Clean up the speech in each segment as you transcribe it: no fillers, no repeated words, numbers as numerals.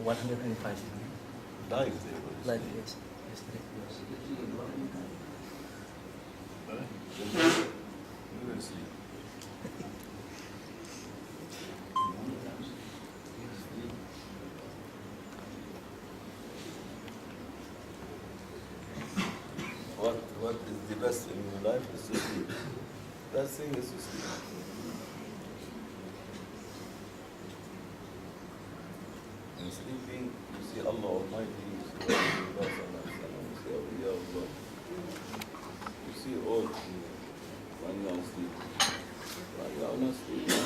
105. Live there. Live, yes. Yesterday. We will see. What is the best in your life is to sleep. Best thing is to sleep. In sleeping, you see Allah Almighty, you see Allah, you see Awliya Allah. You see all when you are asleep. When you are not sleeping.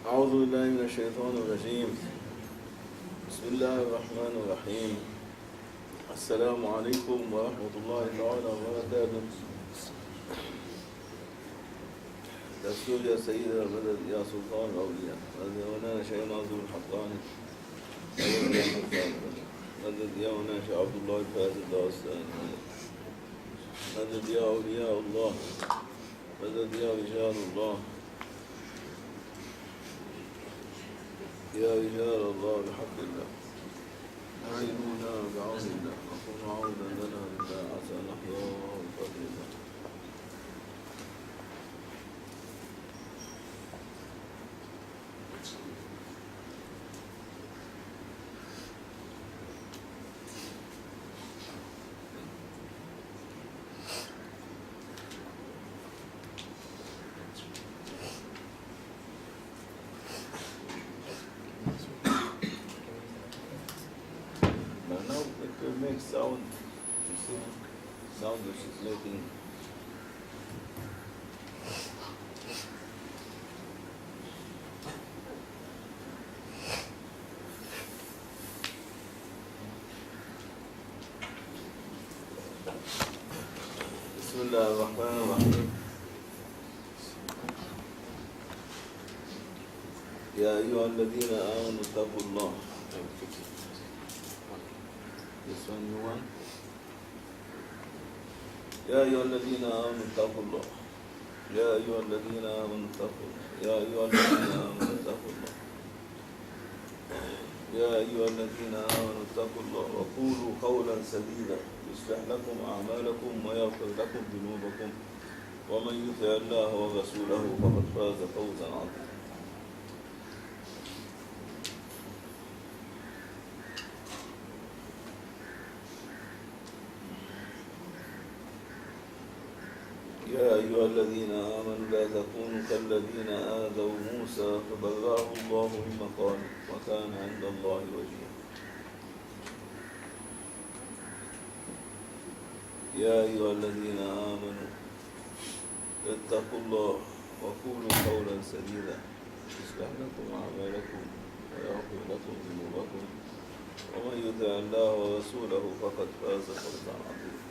أعوذ بالله من الشيطان الرجيم. بسم الله الرحمن الرحيم. السلام عليكم ورحمة الله تعالى وبركاته. دستور يا سيدنا المدد يا سلطان الأولياء، مدد يا مولانا شيخ ناظر الحقاني، مدد يا مولانا شيخ عبد الله الفاسد الداستاني، مدد يا أولياء الله، مدد يا رجال الله، يا رجال الله بحق الله، أعينونا بعون الله، وكونوا عونا لنا لله عسى نحيا بفضل الله. Make sound, you see, sound which is making. بسم الله الرحمن الرحيم. يا أيها الذين آمنوا اتقوا الله. This one you want? يا أيها الذين آمنوا اتقوا الله. يا أيها الذين آمنوا اتقوا الله. يا أيها الذين آمنوا اتقوا الله. يا أيها الذين آمنوا اتقوا الله وقولوا قولا سديدا يصلح لكم أعمالكم ويغفر لكم ذنوبكم ومن يطع الله ورسوله فقد فاز فوزا عظيما. يا أيها الذين آمنوا لا تكونوا كالذين آذوا موسى فبرأه الله مما قالوا وكان عند الله وجيها. يا أيها الذين آمنوا اتقوا الله وقولوا قولا سديدا يصلح لكم أعمالكم ويغفر لكم ذنوبكم ومن يطع الله ورسوله فقد فاز فوزا عظيما.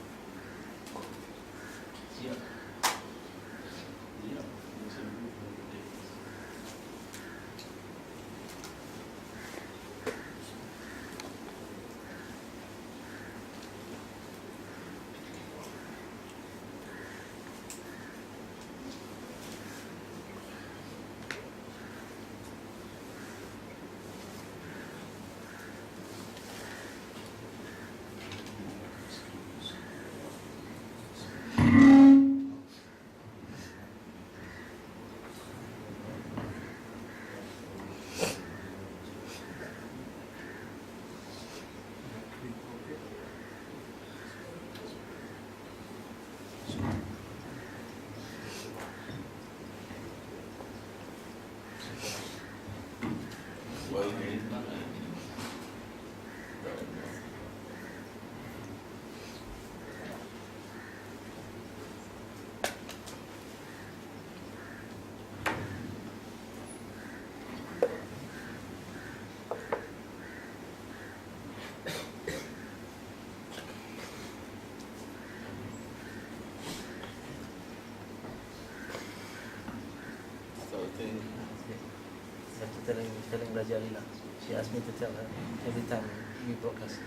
telling Rajalila. She asked me to tell her every time we broadcast.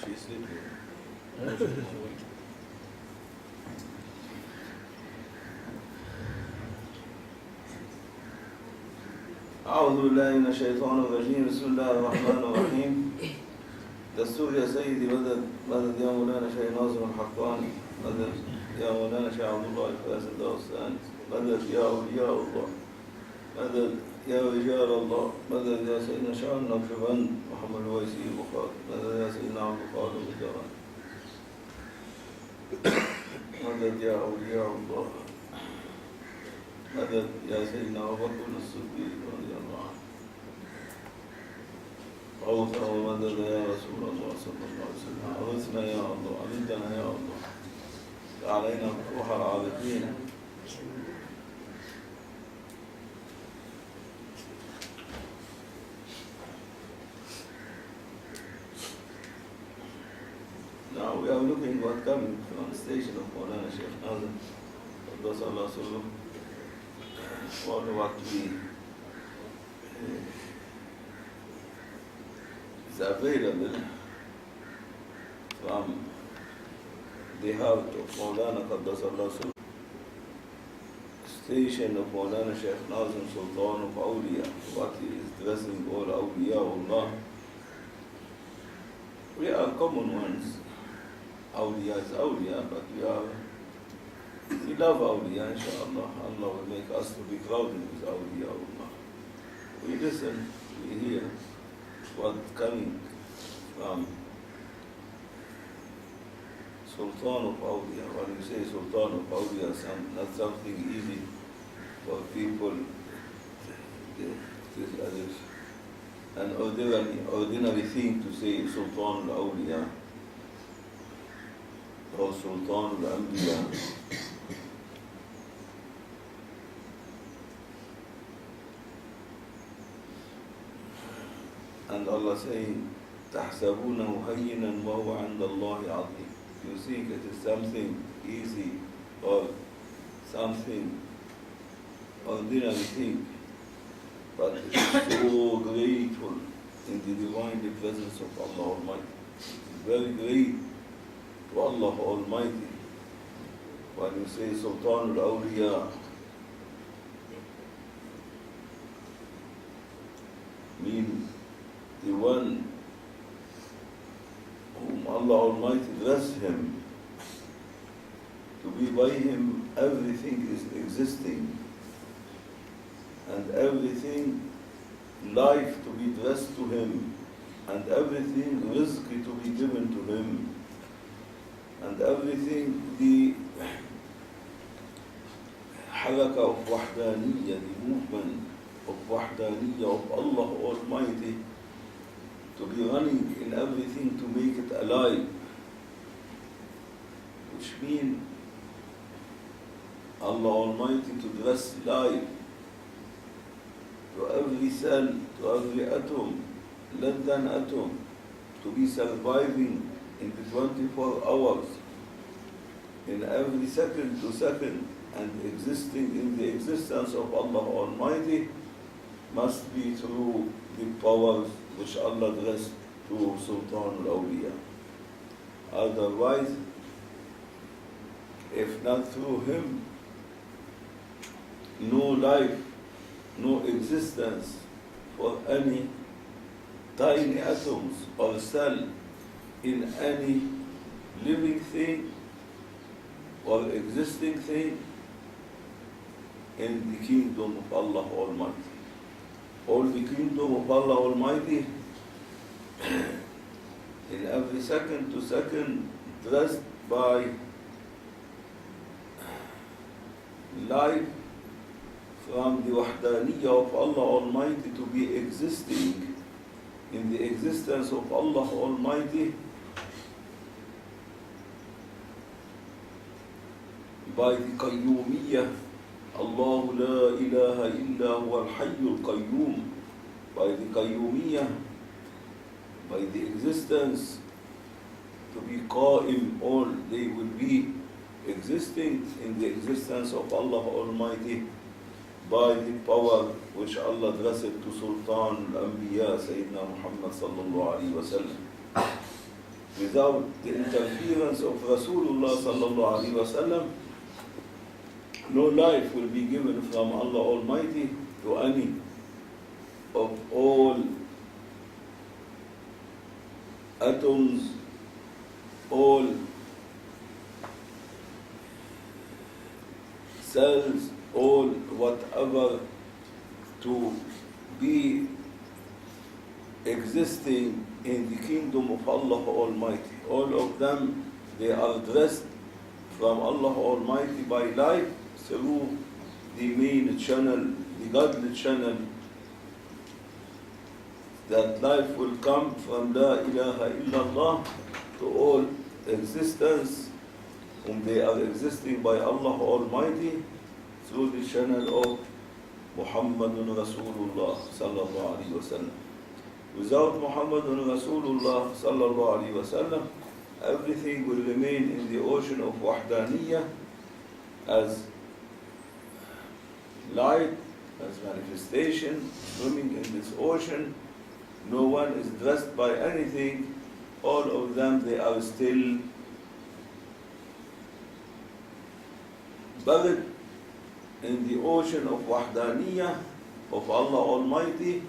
She's sleeping. She wake. أعوذ بالله من الشيطان الرجيم. بسم الله الرحمن الرحيم. دستور يا سيدي مدد مدد يا مولانا شيخ ناظم الحقاني. مدد يا مولانا شيخ عبد الله الفاسد الثاني. مدد يا أولياء الله. مدد يا رجال الله. مدد يا سيدنا شيخ النقشبند محمد الويسي البخاري. مدد يا سيدنا عبد القادر الجراني. مدد يا أولياء الله. مدد يا سيدنا أبو بكر الصديق رضي الله عنه. غوثا ومدد يا رسول الله صلى الله عليه وسلم. أغثنا يا الله، أمدنا يا الله، علينا بروح العابدين. Now we are looking what coming from the station of Maulana Shaykh Nazim. Allah Sallallahu Alaihi Wasallam. What we is available from the heart of Maulana Qaddasallahu station of Maulana Shaykh Nazim Sultan of Awliya, what he is dressing all Awliya Allah. We are common ones. Awliya is Awliya, but we love Awliya, inshaAllah. Allah will make us to be crowded with Awliya Allah. We listen, we hear what's coming from Sultan of Awliya. When you say Sultan of Awliya, not something easy for people. It is as if an ordinary thing to say Sultan al-Awliya or Sultan al-Anbiya. And Allah saying, تَحْسَبُونَهُ هَيِّنًا وَهُوَ عِنْدَ اللَّهِ عَظِيمٌ. You think it is something easy or something ordinary thing, but it is so grateful in the divine presence of Allah Almighty. Very great to Allah Almighty. When you say Sultan al-Awliya, mean the one whom Allah Almighty bless him, to be by him everything is existing, and everything life to be blessed to him, and everything rizq to be given to him, and everything the halaka of wahdaniyya, the movement of wahdaniyya of Allah Almighty, to be running in everything to make it alive, which means Allah Almighty to bless life to every cell, to every atom, less than atom, to be surviving in the 24 hours, in every second to second, and existing in the existence of Allah Almighty, must be through the powers which Allah blessed to Sultan al-Awliya. Otherwise, if not through him, no life, no existence for any tiny atoms or cell in any living thing or existing thing in the kingdom of Allah Almighty. All the kingdom of Allah Almighty in every second to second blessed by life from the wahdaniyya of Allah Almighty to be existing in the existence of Allah Almighty by the qayyumiyyah. Allah la ilaha illa huwa al-hayyul qayyum. By the qayyumiyyah, by the existence to be qa'im, all they will be existing in the existence of Allah Almighty by the power which Allah addressed to Sultan al-Anbiya Sayyidina Muhammad sallallahu alayhi wa sallam. Without the interference of Rasulullah sallallahu alayhi wa sallam, no life will be given from Allah Almighty to any of all atoms, all cells, all whatever to be existing in the kingdom of Allah Almighty. All of them, they are dressed from Allah Almighty by life through the main channel, the godly channel. That life will come from La ilaha illallah to all existence, whom they are existing by Allah Almighty through the channel of Muhammadun Rasulullah sallallahu alaihi wasallam. Without Muhammadun Rasulullah sallallahu alaihi wasallam, everything will remain in the ocean of Wahdaniyah as light, as manifestation, swimming in this ocean. No one is dressed by anything. All of them, they are still buried in the ocean of Wahdaniyah of Allah Almighty,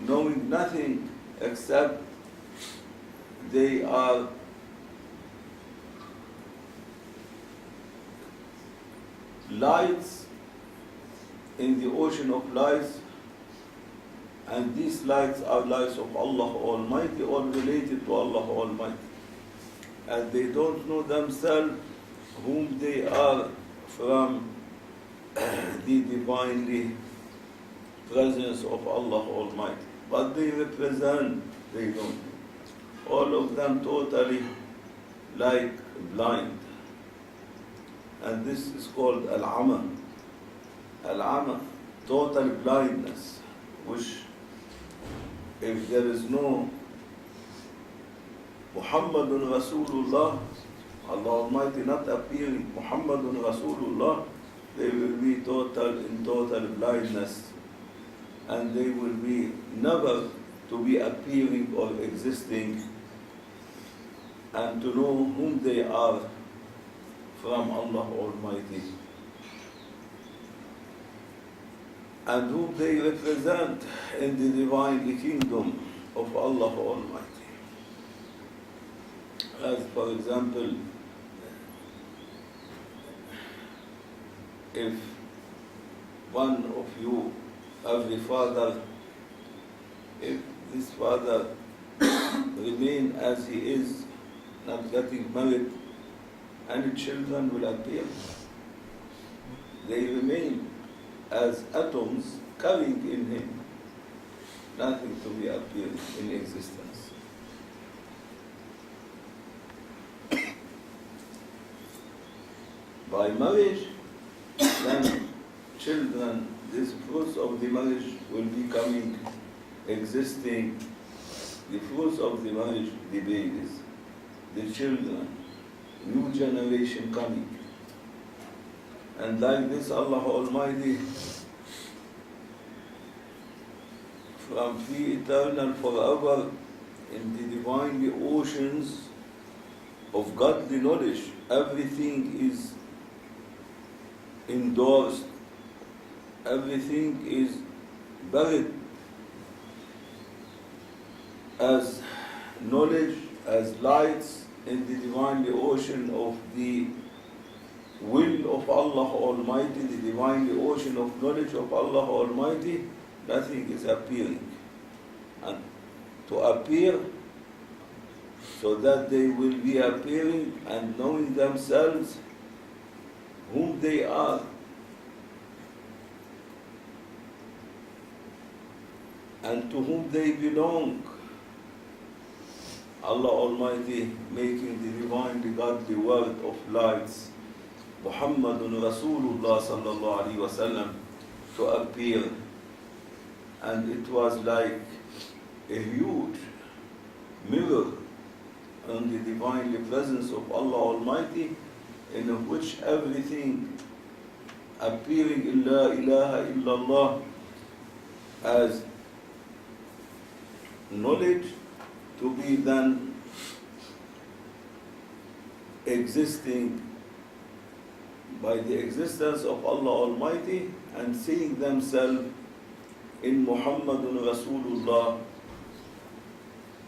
knowing nothing except they are lights in the ocean of lights, and these lights are lights of Allah Almighty, all related to Allah Almighty. And they don't know themselves whom they are from the divinely presence of Allah Almighty. But they represent, they don't know. All of them totally like blind. And this is called Al-Ama. Al-Ama, total blindness, which if there is no Muhammadun Rasulullah, Allah Almighty not appearing, Muhammadun Rasulullah, they will be in total blindness, and they will be never to be appearing or existing, and to know whom they are from Allah Almighty, and whom they represent in the divine kingdom of Allah Almighty. As for example, if one of you, every father, if this father remain as he is, not getting married, any children will appear. They remain as atoms carrying in him, nothing to be appeared in existence. By marriage, then children, these fruits of the marriage will be coming, existing, the fruits of the marriage, the babies, the children, new generation coming. And like this, Allah Almighty, from the eternal forever, in the divinely oceans of godly knowledge, everything is endorsed, everything is buried as knowledge, as lights in the divinely ocean of the will of Allah Almighty, the divinely ocean of knowledge of Allah Almighty. Nothing is appearing. And to appear, so that they will be appearing and knowing themselves whom they are, and to whom they belong. Allah Almighty making the divine, godly word of lights, Muhammadun Rasulullah sallallahu alaihi wasallam, to appear. And it was like a huge mirror on the divinely presence of Allah Almighty, in which everything appearing in La ilaha illallah as knowledge to be then existing by the existence of Allah Almighty and seeing themselves in Muhammadun Rasulullah,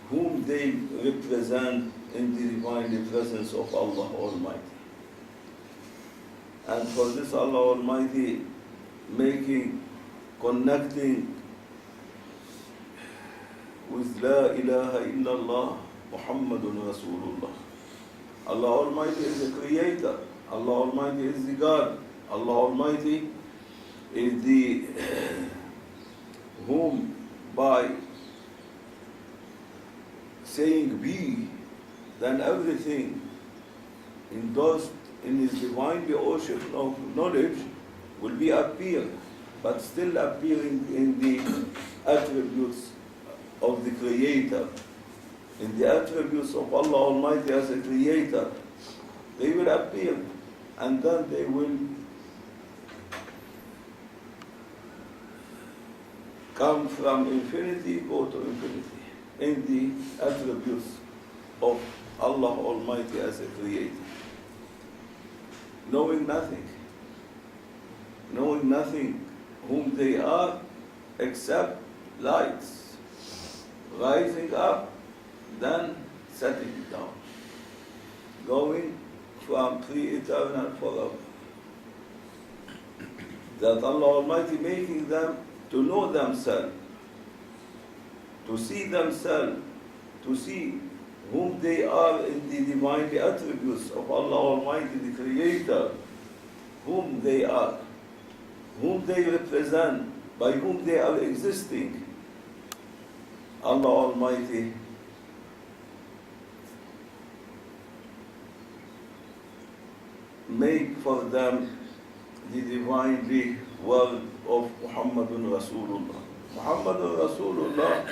whom they represent in the divine presence of Allah Almighty. And for this Allah Almighty connecting with La ilaha illallah Muhammadun Rasulullah. Allah Almighty is the creator. Allah Almighty is the God. Allah Almighty is the whom by saying be, then everything endorsed in his divine ocean of knowledge will be appear, but still appearing in the attributes of the Creator, in the attributes of Allah Almighty as a Creator. They will appear, and then they will come from infinity, go to infinity, in the attributes of Allah Almighty as a Creator. Knowing nothing whom they are except lights, rising up, then setting down, going from pre-eternal forever. That Allah Almighty making them to know themselves, to see themselves, to see whom they are in the divine attributes of Allah Almighty, the Creator, whom they are, whom they represent, by whom they are existing. Allah Almighty make for them the divinely word of Muhammadun Rasulullah. Muhammadun Rasulullah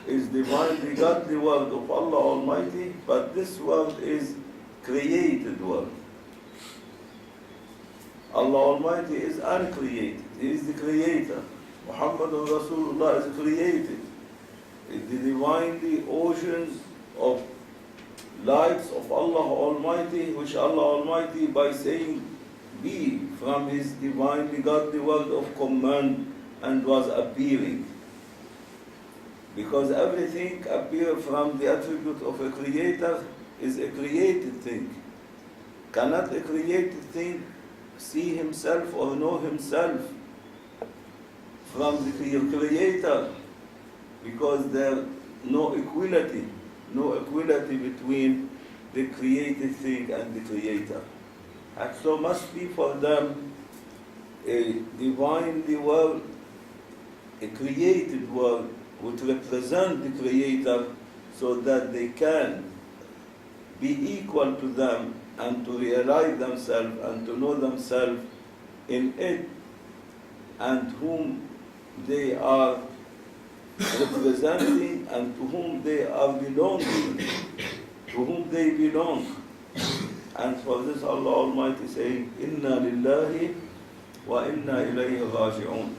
is divinely godly word of Allah Almighty, but this word is created word. Allah Almighty is uncreated. He is the creator. Muhammadun Rasulullah is created. It's the divinely oceans of lights of Allah Almighty, which Allah Almighty by saying be from His divinely godly word of command and was appearing. Because everything appears from the attribute of a creator is a created thing. Cannot a created thing see himself or know himself from the creator? Because there is no equality between the created thing and the creator. And so must be for them a divinely world, a created world, which represent the Creator so that they can be equal to them and to realize themselves and to know themselves in it, and whom they are representing and to whom they are belonging, to whom they belong. And for this Allah Almighty saying, Inna lillahi wa inna ilayhi raji'un.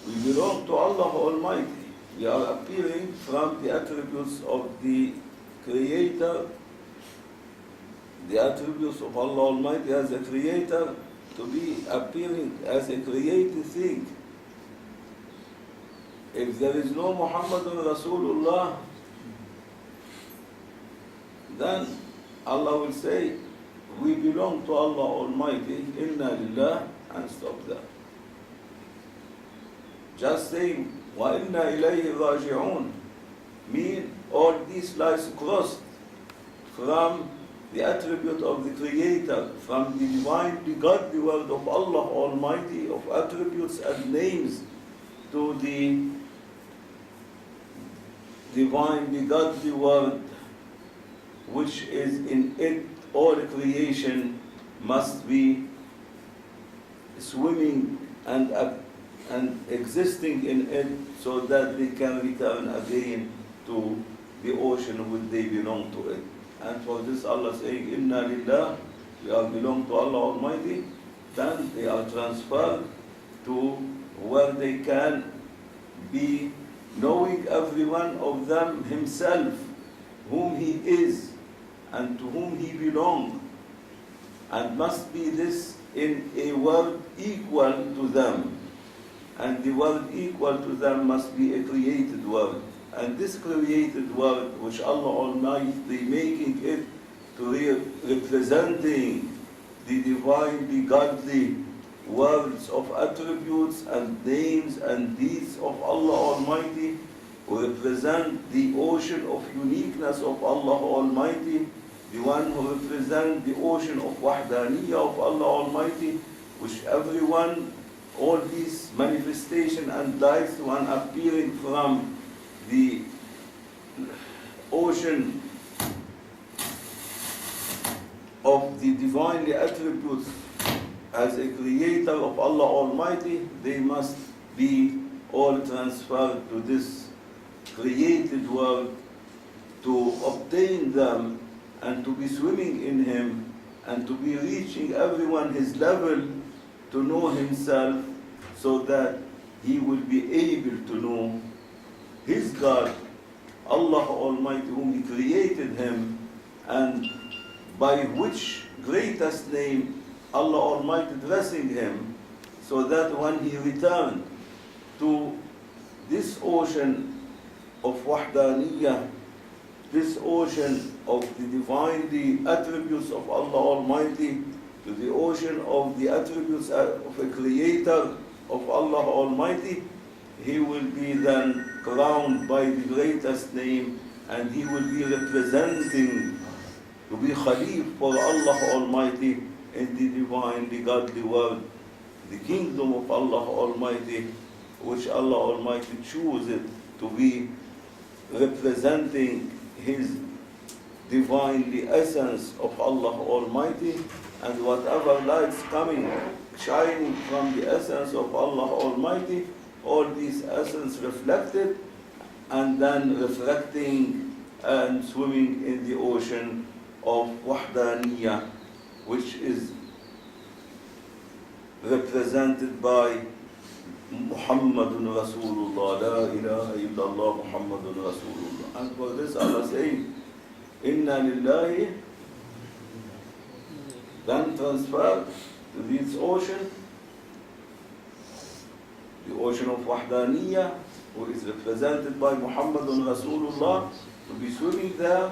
We belong to Allah Almighty. We are appearing from the attributes of the Creator, the attributes of Allah Almighty as a Creator, to be appearing as a created thing. If there is no Muhammadun Rasulullah, then Allah will say, we belong to Allah Almighty, Inna lillah, and stop there. Just saying, wa inna ilayhi raji'un, mean all these lines crossed from the attribute of the Creator, from the divine, the godly word of Allah Almighty, of attributes and names, to the divine, the godly word, which is in it all creation must be swimming and existing in it, so that they can return again to the ocean which they belong to it. And for this Allah saying, Inna lillah, we are belong to Allah Almighty, then they are transferred to where they can be knowing every one of them himself, whom he is and to whom he belongs, and must be this in a world equal to them. And the world equal to them must be a created world. And this created world, which Allah Almighty making it to representing the divinely godly words of attributes and names and deeds of Allah Almighty, who represent the ocean of uniqueness of Allah Almighty, the one who represents the ocean of wahdaniyah of Allah Almighty, which everyone, all these manifestation and lights, one appearing from the ocean of the divinely attributes as a creator of Allah Almighty, they must be all transferred to this created world to obtain them and to be swimming in Him and to be reaching everyone his level to know himself, so that he will be able to know his God, Allah Almighty, whom He created him, and by which greatest name Allah Almighty dressing him, so that when he returned to this ocean of wahdaniyah, this ocean of the divinely attributes of Allah Almighty, to the ocean of the attributes of a creator of Allah Almighty, he will be then crowned by the greatest name, and he will be representing to be Khalif for Allah Almighty in the divinely godly world, the kingdom of Allah Almighty, which Allah Almighty chooses to be representing His divinely essence of Allah Almighty, and whatever lights coming, shining from the essence of Allah Almighty, all these essence reflected and then reflecting and swimming in the ocean of wahdaniyah, which is represented by Muhammadun Rasulullah, La ilaha illallah Muhammadun Rasulullah. And for this Allah saying, Inna lillahi, then transferred to this ocean, the ocean of wahdaniyah, who is represented by Muhammadun Rasulullah, to be swimming there,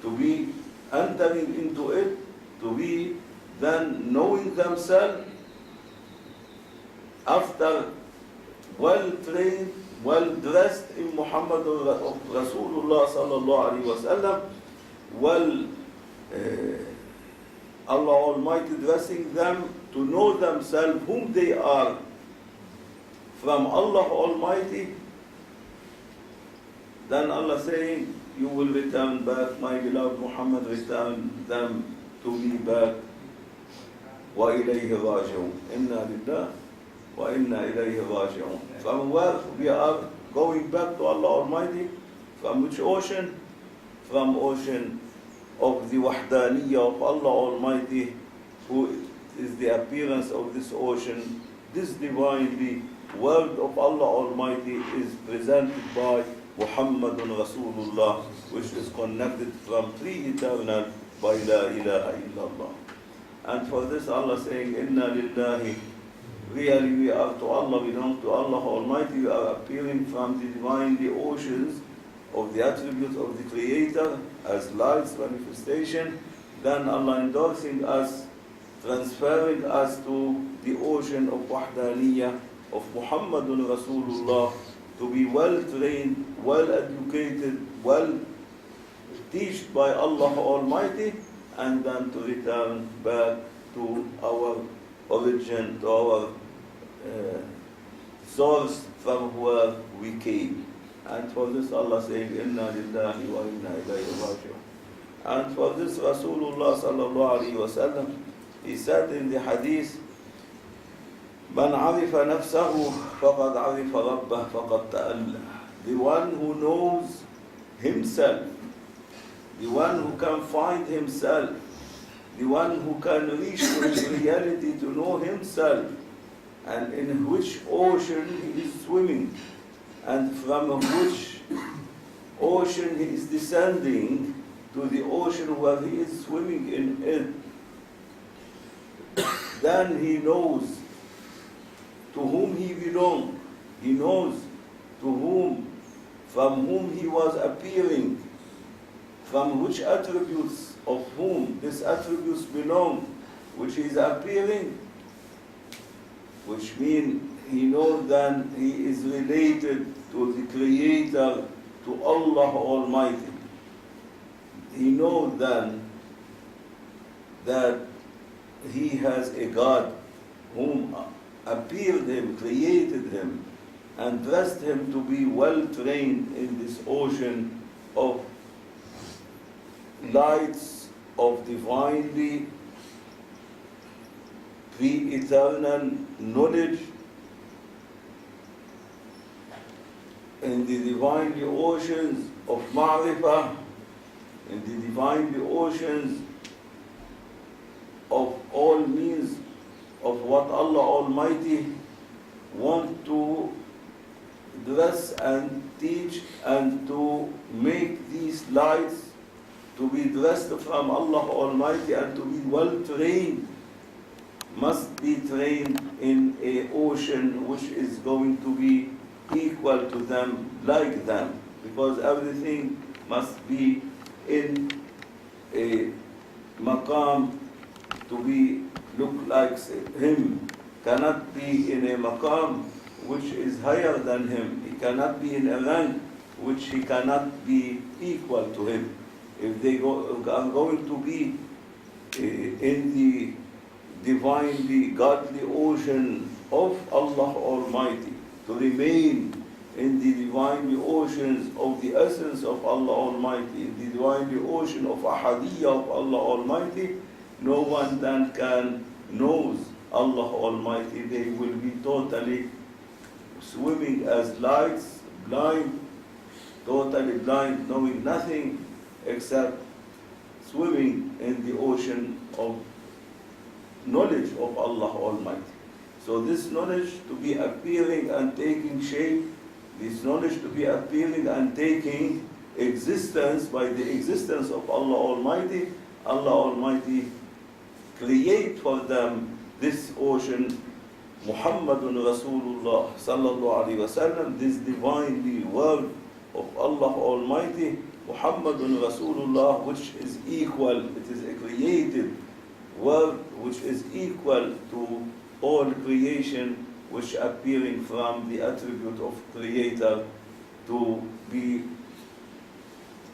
to be entering into it, to be then knowing themselves after well trained, well dressed in Muhammadun Rasulullah sallallahu alaihi wasallam, well Allah Almighty dressing them to know themselves whom they are from Allah Almighty. Then Allah saying, you will return back, my beloved Muhammad, return them to me back. Wa ilayhi raji'un. Inna lillah wa inna ilayhi raji'un. From where we are going back to Allah Almighty? From which ocean? From ocean of the wahdaniyah of Allah Almighty, who is the appearance of this ocean. This divinely word of Allah Almighty is presented by Muhammadun Rasulullah, which is connected from pre-eternal by La ilaha illallah. And for this Allah saying, Inna lillahi, really we are to Allah, belong to Allah Almighty, we are appearing from the divinely oceans of the attributes of the Creator as lights, manifestation. Then Allah endorsing us, transferring us to the ocean of wahdaniyah, of Muhammadun Rasulullah, to be well trained, well educated, well taught by Allah Almighty, and then to return back to our origin, to our source from where we came. And for this Allah saying, Inna lillahi wa inna ilayhi raji'un. And for this Rasulullah sallallahu alayhi wa sallam, he said in the hadith, Man arifa nafsahu faqad arifa rabbah faqad ta'alla. The one who knows himself, the one who can find himself, the one who can reach to his reality to know himself, and in which ocean he is swimming, and from which ocean he is descending to the ocean where he is swimming in it. Then he knows to whom he belongs. He knows from whom he was appearing, from which attributes of whom these attributes belong, which he is appearing, which means he knows that he is related to the Creator, to Allah Almighty. He knows then that he has a God whom appeared him, created him, and dressed him to be well trained in this ocean of lights of divinely pre-eternal knowledge, in the divinely oceans of ma'rifah, in the divinely oceans of all means of what Allah Almighty want to dress and teach, and to make these lights to be dressed from Allah Almighty and to be well trained, must be trained in a ocean which is going to be equal to them, like them, because everything must be in a maqam to be look like him, cannot be in a maqam which is higher than him. He cannot be in a rank which he cannot be equal to him. If they are going to be in the divinely godly ocean of Allah Almighty, to remain in the divinely oceans of the essence of Allah Almighty, in the divinely ocean of ahadiyya of Allah Almighty, no one then can knows Allah Almighty. They will be totally swimming as lights, blind, totally blind, knowing nothing except swimming in the ocean of knowledge of Allah Almighty. So this knowledge to be appearing and taking shape, this knowledge to be appearing and taking existence by the existence of Allah Almighty, Allah Almighty create for them this ocean, Muhammadun Rasulullah sallallahu alaihi wasallam, this divinely word of Allah Almighty, Muhammadun Rasulullah, which is equal, it is a created word which is equal to all creation, which appearing from the attribute of Creator to be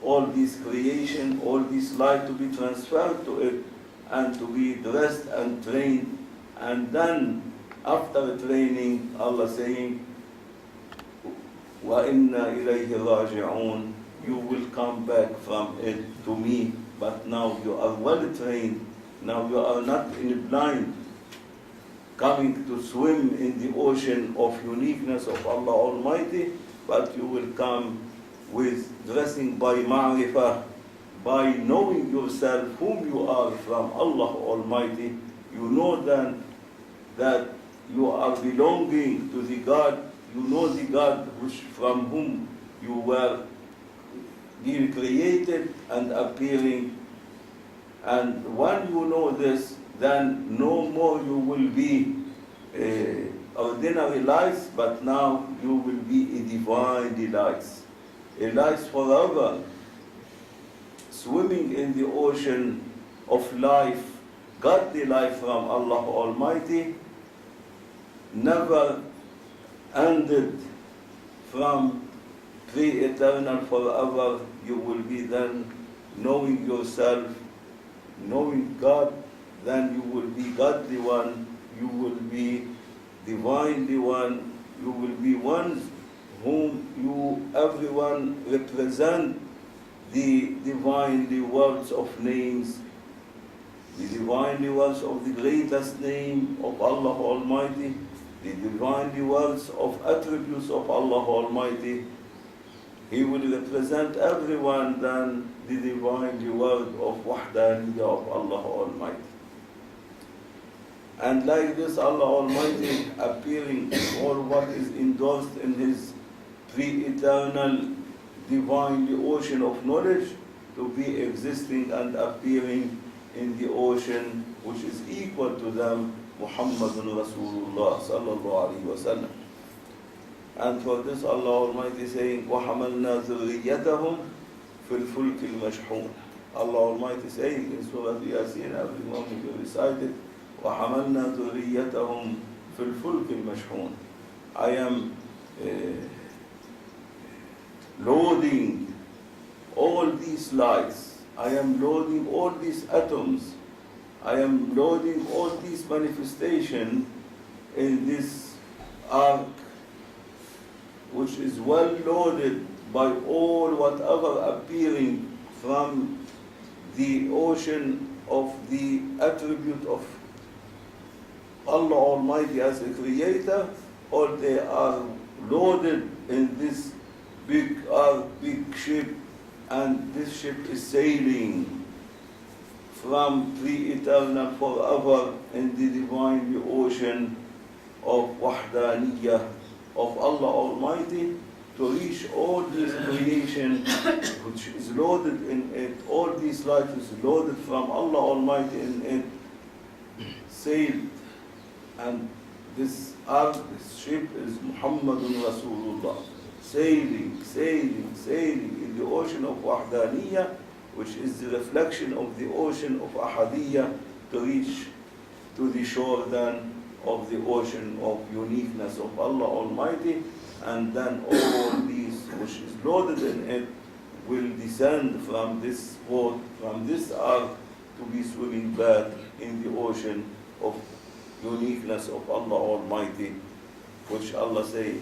all this creation, all this light to be transferred to it, and to be dressed and trained. And then after training, Allah saying, وَإِنَّا إِلَيْهِ رَاجِعُونَ, you will come back from it to me, but now you are well trained, now you are not in blind, coming to swim in the ocean of uniqueness of Allah Almighty, but you will come with dressing by ma'rifah, by knowing yourself whom you are from Allah Almighty. You know then that you are belonging to the God, you know the God which from whom you were being created and appearing. And when you know this, then no more you will be ordinary lights, but now you will be a divine lights, a lights forever, swimming in the ocean of life, godly life from Allah Almighty, never ended, from pre-eternal forever. You will be then knowing yourself, knowing God, then you will be godly one, you will be divinely one, you will be ones whom you, everyone represent the divinely words of names, the divinely words of the greatest name of Allah Almighty, the divinely words of attributes of Allah Almighty. He will represent everyone then the divine word of Wahdaniyya of Allah Almighty. And like this, Allah Almighty appearing in all what is endorsed in His pre-eternal divinely ocean of knowledge to be existing and appearing in the ocean which is equal to them, Muhammadun Rasulullah sallallahu alaihi wasallam. And for this Allah Almighty saying, وَحَمَلْنَا ذُرِّيَّتَهُمْ فِي الْفُلْكِ الْمَشْحُونِ. Allah Almighty saying in Surah Yasin, every moment you recite it, وَحَمَلْنَا ذُرِّيَّتَهُمْ فِي الْفُلْكِ الْمَشْحُونِ. I am loading all these lights, I am loading all these atoms, I am loading all these manifestations in this ark, which is well loaded by all whatever appearing from the ocean of the attribute of Allah Almighty as a creator, or they are loaded in this big ark, big ship, and this ship is sailing from pre-eternal forever in the divine ocean of Wahdaniyya of Allah Almighty to reach all this creation which is loaded in it, all these light is loaded from Allah Almighty in it, sailed, and this ark, this ship is Muhammadun Rasulullah, sailing in the ocean of Wahdaniyya, which is the reflection of the ocean of Ahadiyya, to reach to the shore then of the ocean of uniqueness of Allah Almighty, and then all these which is loaded in it will descend from this boat, from this ark, to be swimming back in the ocean of uniqueness of Allah Almighty, which Allah say,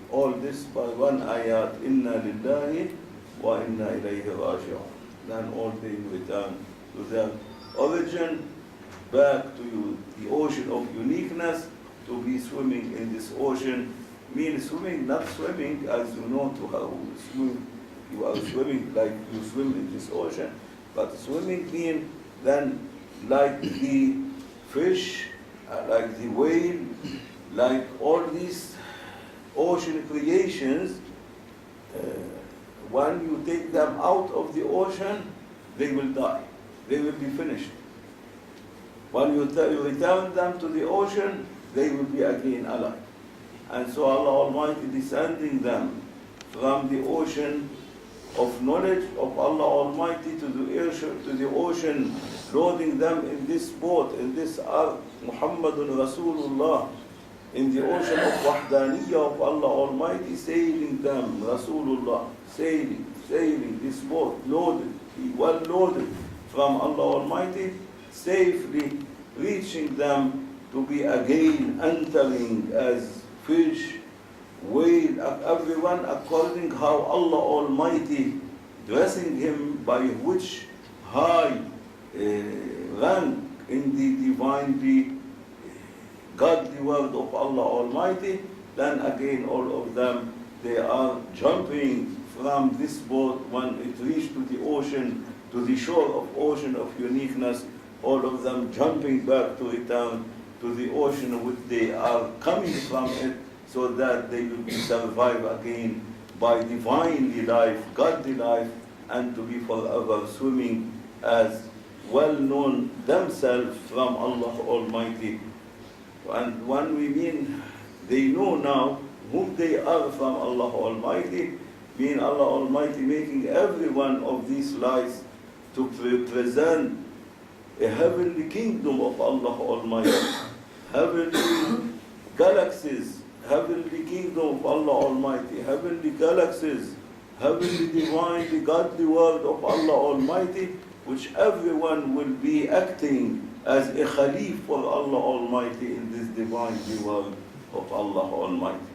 all this by one ayat, inna lillahi wa inna ilayhi raji'un. Then all they return to their origin, back to the ocean of uniqueness, to be swimming in this ocean. Mean swimming, not swimming as you know to how swim. You are swimming like you swim in this ocean, but swimming mean then like the fish, like the whale, like all these ocean creations. When you take them out of the ocean, they will die. They will be finished. When you return them to the ocean, they will be again alive. And so Allah Almighty descending them from the ocean of knowledge of Allah Almighty to the ocean, loading them in this boat, in this ark, Muhammadun Rasulullah, in the ocean of Wahdaniyya of Allah Almighty, sailing them, Rasulullah, sailing, this boat, loaded, well loaded from Allah Almighty, safely reaching them to be again entering as fish, whale, everyone according how Allah Almighty dressing him by which high rank in the divinely godly word of Allah Almighty. Then again all of them, they are jumping from this boat when it reached to the ocean, to the shore of ocean of uniqueness, all of them jumping back to return to the ocean which they are coming from it, so that they will survive again by divinely life, godly life, and to be forever swimming as well known themselves from Allah Almighty. And when we mean they know now whom they are from Allah Almighty, mean Allah Almighty making every one of these lights to represent a heavenly kingdom of Allah Almighty, heavenly galaxies, heavenly kingdom of Allah Almighty, heavenly galaxies, heavenly divinely godly word of Allah Almighty, which everyone will be acting as a Khalif for Allah Almighty in this divine word of Allah Almighty.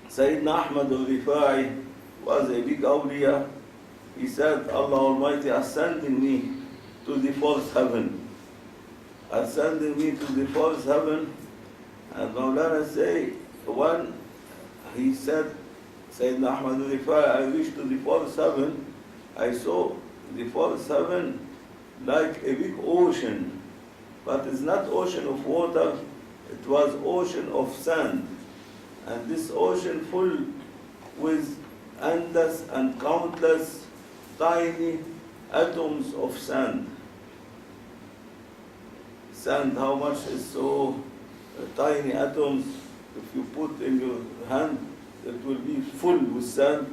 Sayyidina Ahmad al-Rifa'i was a big awliya. He said, Allah Almighty ascending me to the fourth heaven. Ascending me to the fourth heaven. And Maulana say, he said, Sayyidina Ahmad al-Rifa'i, I reached to the fourth heaven, I saw the fourth heaven like a big ocean, but it's not ocean of water, it was ocean of sand. And this ocean full with endless and countless tiny atoms of sand. Sand, how much is so tiny atoms? If you put in your hand, it will be full with sand,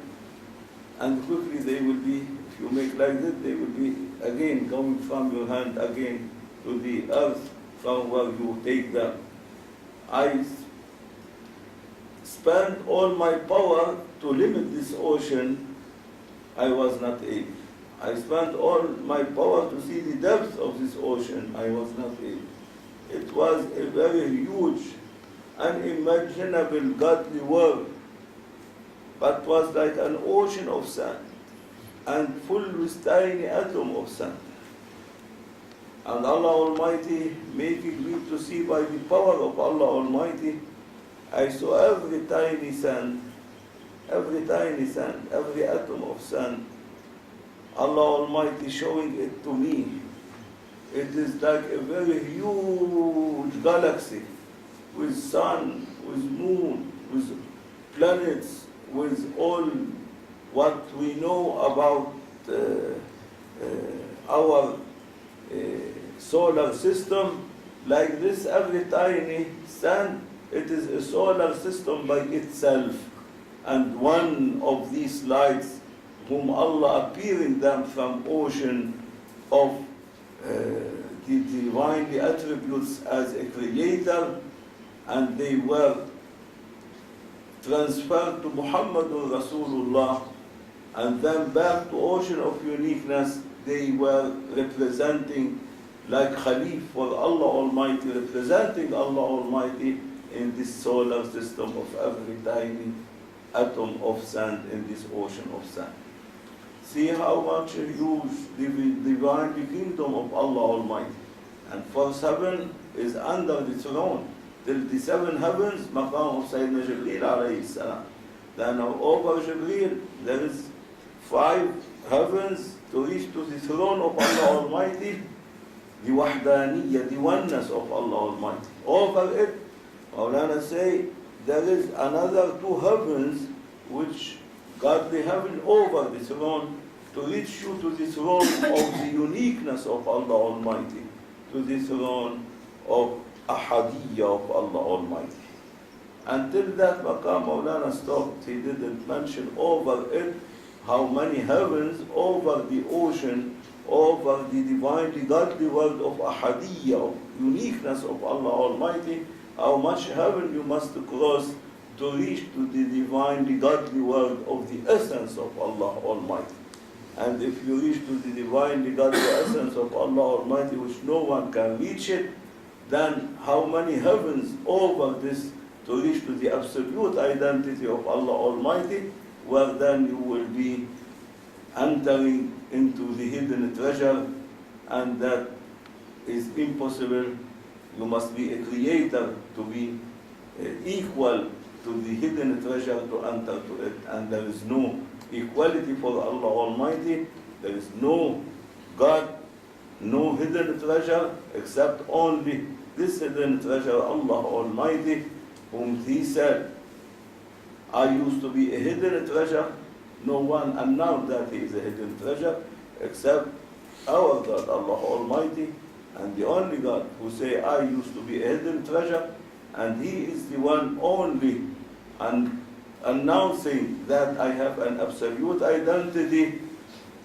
and quickly they will be, if you make like this, they will be again going from your hand again to the earth from where you take them. I spent all my power to limit this ocean. I was not able. I spent all my power to see the depth of this ocean. I was not able. It was a very huge, unimaginable godly world, but was like an ocean of sand and full with tiny atom of sand. And Allah Almighty making me to see by the power of Allah Almighty, I saw every tiny sand, every atom of sand, Allah Almighty showing it to me. It is like a very huge galaxy with sun, with moon, with planets, with all what we know about our solar system. Like this, every tiny sand, it is a solar system by itself. And one of these lights, whom Allah appearing them from ocean of the divinely attributes as a creator, and they were transferred to Muhammadun Rasulullah, and then back to ocean of uniqueness. They were representing like Khalif for Allah Almighty, representing Allah Almighty in this solar system of every tiny atom of sand in this ocean of sand. See how much huge the divine kingdom of Allah Almighty. And first heaven is under the throne. Till the seven heavens, maqam of Sayyidina Jibreel alayhi salam. Then over Jibreel, there is 5 heavens to reach to the throne of Allah Almighty, the wahdaniyya, the oneness of Allah Almighty. Over it, Maulana say, there is another 2 heavens which godly heaven over the throne to reach you to the throne of the uniqueness of Allah Almighty, to the throne of ahadiyya of Allah Almighty. Until that maqam Maulana stopped, he didn't mention over it how many heavens over the ocean, over the divinely godly world of ahadiyya, of uniqueness of Allah Almighty, how much heaven you must cross to reach to the divinely godly world of the essence of Allah Almighty. And if you reach to the divinely godly essence of Allah Almighty, which no one can reach it, then how many heavens over this to reach to the absolute identity of Allah Almighty, where then you will be entering into the hidden treasure, and that is impossible. You must be a creator to be equal to the hidden treasure to enter to it, and there is no equality for Allah Almighty. There is no God, no hidden treasure, except only this hidden treasure, Allah Almighty, whom He said, I used to be a hidden treasure. No one announced that He is a hidden treasure except our God, Allah Almighty, and the only God who say, I used to be a hidden treasure, and He is the one only and announcing that I have an absolute identity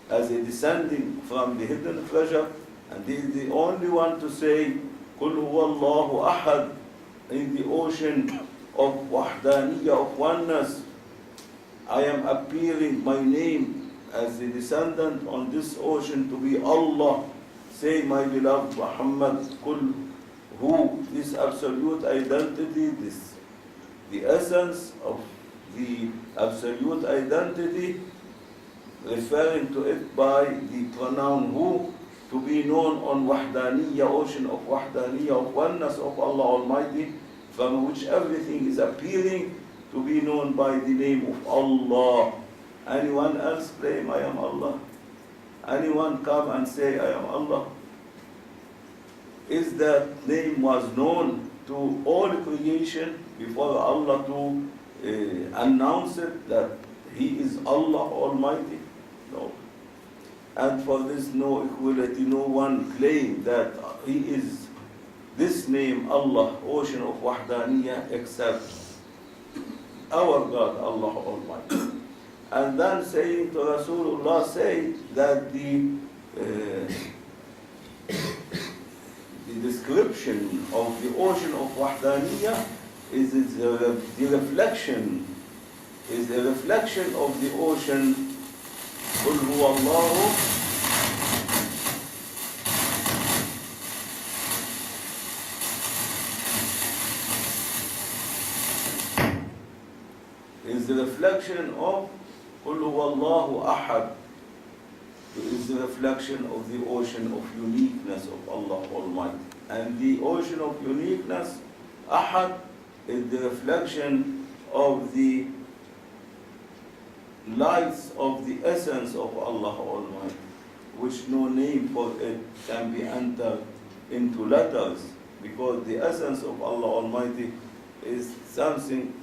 as a descending from the hidden treasure, and He is the only one to say, Qul huwallahu ahad, in the ocean of wahdaniyya, of oneness. I am appearing my name as the descendant on this ocean to be Allah. Say, my beloved Muhammad, Qul who, this absolute identity, this the essence of the absolute identity, referring to it by the pronoun who, to be known on wahdaniyya, ocean of wahdaniyya, of oneness of Allah Almighty, from which everything is appearing, to be known by the name of Allah. Anyone else claim I am Allah? anyone come and say, I am Allah? Is that name was known to all creation before Allah to announce it that He is Allah Almighty? No. And for this no equality, no one claim that He is this name Allah, ocean of Wahdaniyah, except our God, Allah Almighty. And then saying to Rasulullah, say that the description of the ocean of Wahdaniyah is the reflection, is a reflection of the ocean. قل هو الله is the reflection of قل هو الله أحد, is the reflection of the ocean of uniqueness of Allah Almighty. And the ocean of uniqueness, Ahad, is the reflection of the lights of the essence of Allah Almighty, which no name for it can be entered into letters, because the essence of Allah Almighty is something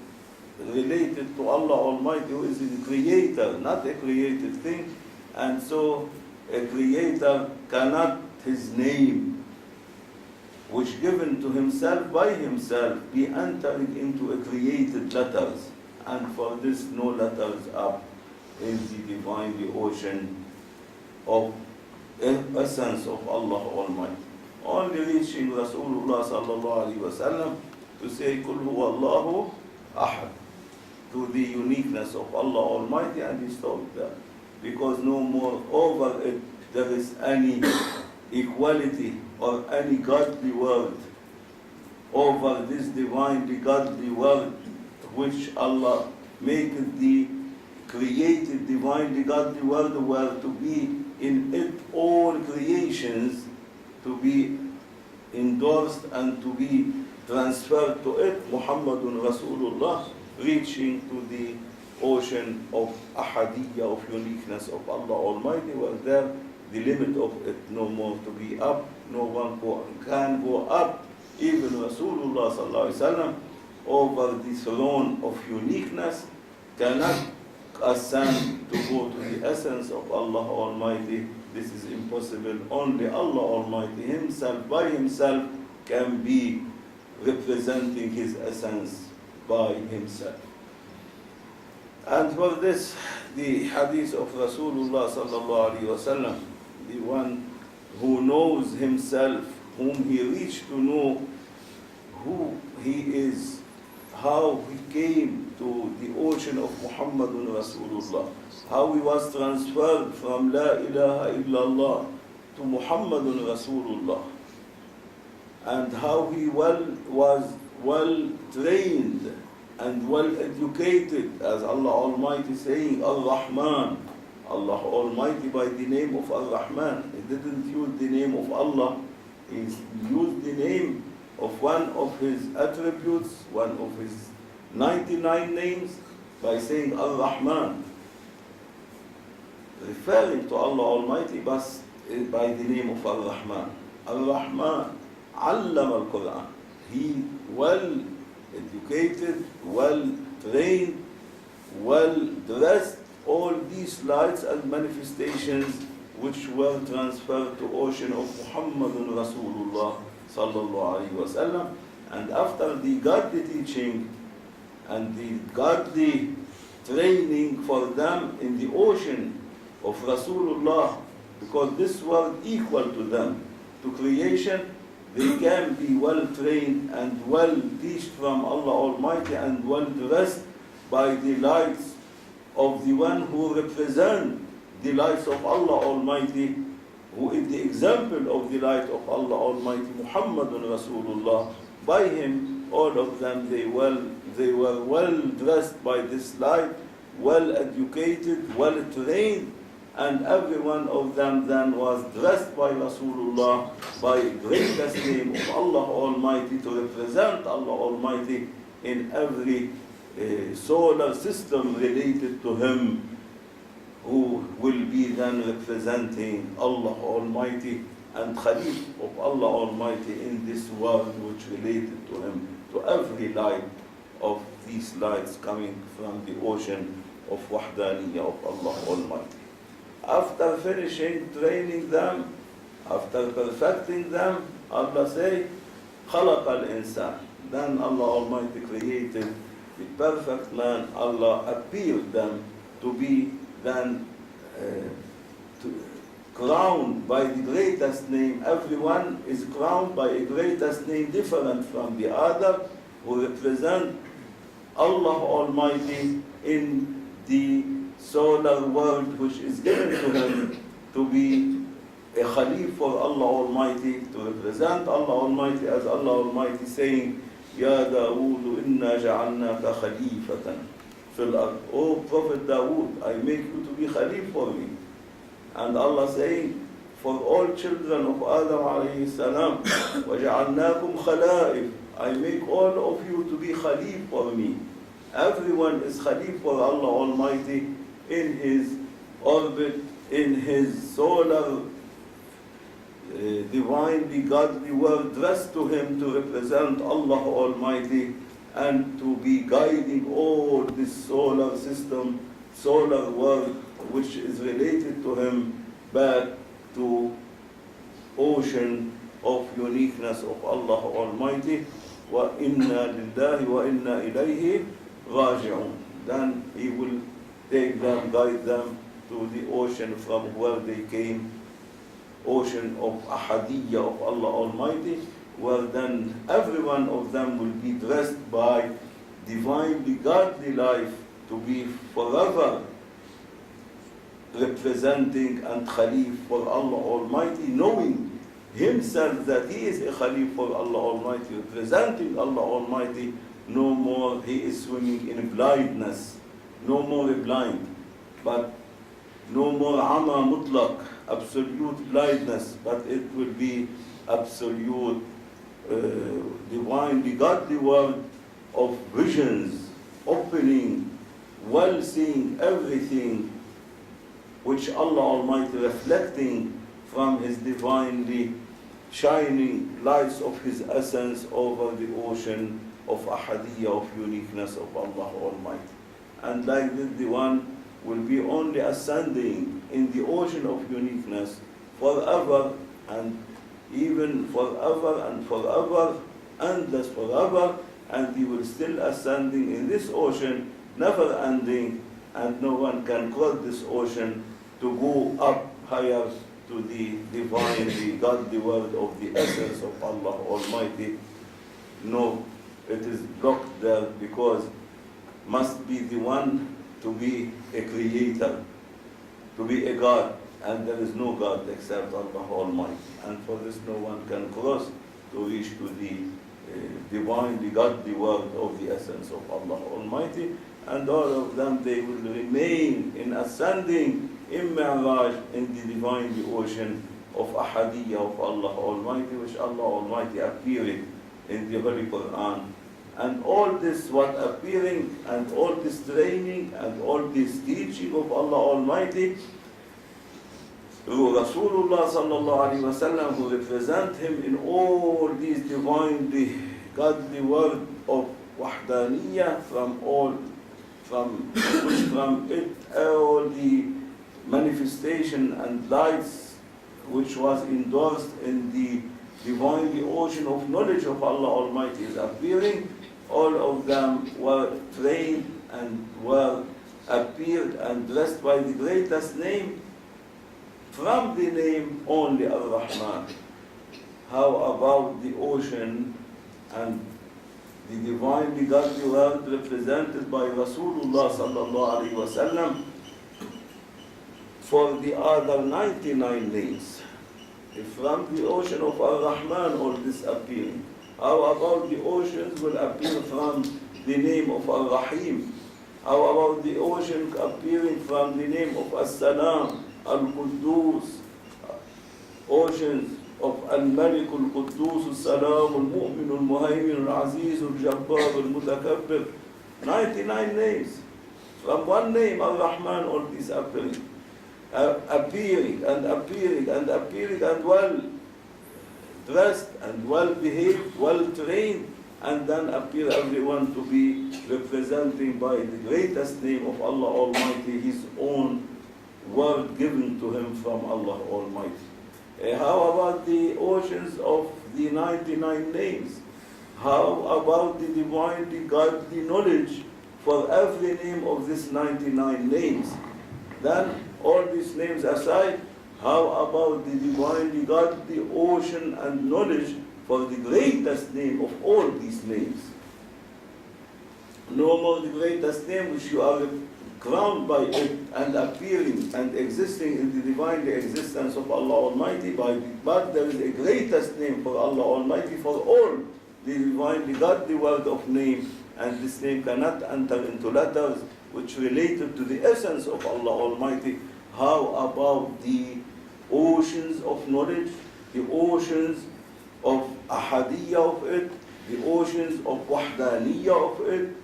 related to Allah Almighty, who is the creator, not a created thing. And so a creator cannot, his name, which given to himself by himself, be entering into a created letters. And for this no letters are in the divine, the ocean of essence of Allah Almighty. Only reaching Rasulullah sallallahu alaihi wasallam to say Kul huwa Allahu Ahad, to the uniqueness of Allah Almighty, and he stopped there. Because no more over it there is any equality or any godly word over this divine, the godly word, which Allah made the created divine, the godly word, were to be in it all creations, to be endorsed and to be transferred to it, Muhammadun Rasulullah, reaching to the ocean of ahadiyya, of uniqueness of Allah Almighty, was there the limit of it no more to be up. No one can go up, even Rasulullah sallallahu alaihi wasallam, over the throne of uniqueness, cannot ascend to go to the essence of Allah Almighty. This is impossible. Only Allah Almighty Himself, by Himself, can be representing His essence by Himself. And for this, the hadith of Rasulullah sallallahu alaihi wasallam, the one who knows himself, whom he reached to know who he is, how he came to the ocean of Muhammadun Rasulullah, how he was transferred from La ilaha illallah to Muhammadun Rasulullah, and how he was well trained and well educated, as Allah Almighty saying, Ar-Rahman, Allah Almighty by the name of Ar-Rahman. He didn't use the name of Allah, he used the name of one of his attributes, one of his 99 names, by saying Ar-Rahman, referring to Allah Almighty, but by the name of Ar-Rahman. Ar-Rahman, Allama al-Quran. He well educated, well trained, well dressed, all these lights and manifestations which were transferred to ocean of Muhammadun Rasulullah sallallahu alaihi wasallam. And after the godly teaching and the godly training for them in the ocean of Rasulullah, because this was equal to them, to creation, they can be well trained and well teached from Allah Almighty and well dressed by the lights of the one who represent the lights of Allah Almighty, who is the example of the light of Allah Almighty, Muhammadun Rasulullah. By him, all of them, they were well dressed by this light, well educated, well trained, and every one of them then was dressed by Rasulullah by greatest name of Allah Almighty, to represent Allah Almighty in every solar system related to him. who will be then representing Allah Almighty and Khalif of Allah Almighty in this world which related to him, to every light of these lights coming from the ocean of Wahdaniyya of Allah Almighty. After finishing training them, after perfecting them, Allah say, خَلَقَ الْإِنسَانِ. Then Allah Almighty created the perfect man. Allah appeared them to be then crowned by the greatest name. Everyone is crowned by a greatest name different from the other, who represent Allah Almighty in the solar world which is given to him to be a Khalif for Allah Almighty, to represent Allah Almighty, as Allah Almighty saying, Ya Dawood, inna ja'alnaka khalifatan fil ard. O Prophet Dawood, I make you to be Khalif for me. And Allah saying, for all children of Adam alayhi salam, وَجَعَلْنَاكُمْ خَلَائِفَ. I make all of you to be Khalif for me. Everyone is Khalif for Allah Almighty in his orbit, in his solar divinely godly world, dressed to him to represent Allah Almighty and to be guiding all this solar system, solar world which is related to him back to ocean of uniqueness of Allah Almighty. وَإِنَّا لِلَّهِ وَإِنَّا إِلَيْهِ رَاجِعُونَ. Then he will take them, guide them to the ocean from where they came, ocean of Ahadiyya of Allah Almighty, where then every one of them will be dressed by divinely godly life to be forever representing and Khalif for Allah Almighty, knowing himself that he is a Khalif for Allah Almighty, representing Allah Almighty. No more he is swimming in blindness, no more blind, but no more ama mutlaq, absolute blindness, but it will be absolute divinely godly world of visions, opening, well seeing everything which Allah Almighty reflecting from his divinely shining lights of his essence over the ocean of Ahadiyya, of uniqueness of Allah Almighty. And like this, the one will be only ascending in the ocean of uniqueness forever, and even forever and forever, endless forever, and he will still ascending in this ocean, never ending, and no one can cross this ocean to go up higher to the divine, the godly world of the essence of Allah Almighty. No, it is blocked there because must be the one to be a creator, to be a God, and there is no God except Allah Almighty. And for this no one can cross to reach to the divine, the godly world of the essence of Allah Almighty. And all of them, they will remain in ascending in Mi'raj, in the divine ocean of Ahadiyya of Allah Almighty, which Allah Almighty appeared in the Holy Quran. And all this what appearing, and all this training, and all this teaching of Allah Almighty through Rasulullah sallallahu alaihi wasallam, who represent him in all these divinely godly word of Wahdaniyya, from it all the manifestation and lights which was endorsed in the divinely ocean of knowledge of Allah Almighty is appearing. All of them were trained and were appeared and dressed by the greatest name, from the name only Ar-Rahman. How about the ocean and the divinely godly world represented by Rasulullah sallallahu alaihi wasallam? For the other 99 names, if from the ocean of Ar-Rahman all this appearing, how about the oceans will appear from the name of Ar-Rahim? How about the ocean appearing from the name of As-Salam, Al-Quddus, oceans of Al-Malik, Al-Quddus, Al-Salam, Al-Mu'min, Al-Muhaymin, Al-Aziz, Al-Jabbar, Al-Mutakabbir, 99 names. From one name, Ar-Rahman, all these appearing. appearing and appearing and appearing and well dressed and well behaved, well trained, and then appear everyone to be representing by the greatest name of Allah Almighty, His own word given to him from Allah Almighty. How about the oceans of the 99 names? How about the divinely godly knowledge for every name of these 99 names? Then, all these names aside, how about the divinely godly ocean and knowledge for the greatest name of all these names? No more the greatest name which you are crowned by it and appearing and existing in the divinely existence of Allah Almighty, but there is a greatest name for Allah Almighty for all the divinely godly word of name, and this name cannot enter into letters which related to the essence of Allah Almighty. How about the oceans of knowledge, the oceans of ahadiyya of it, the oceans of wahdaniyya of it,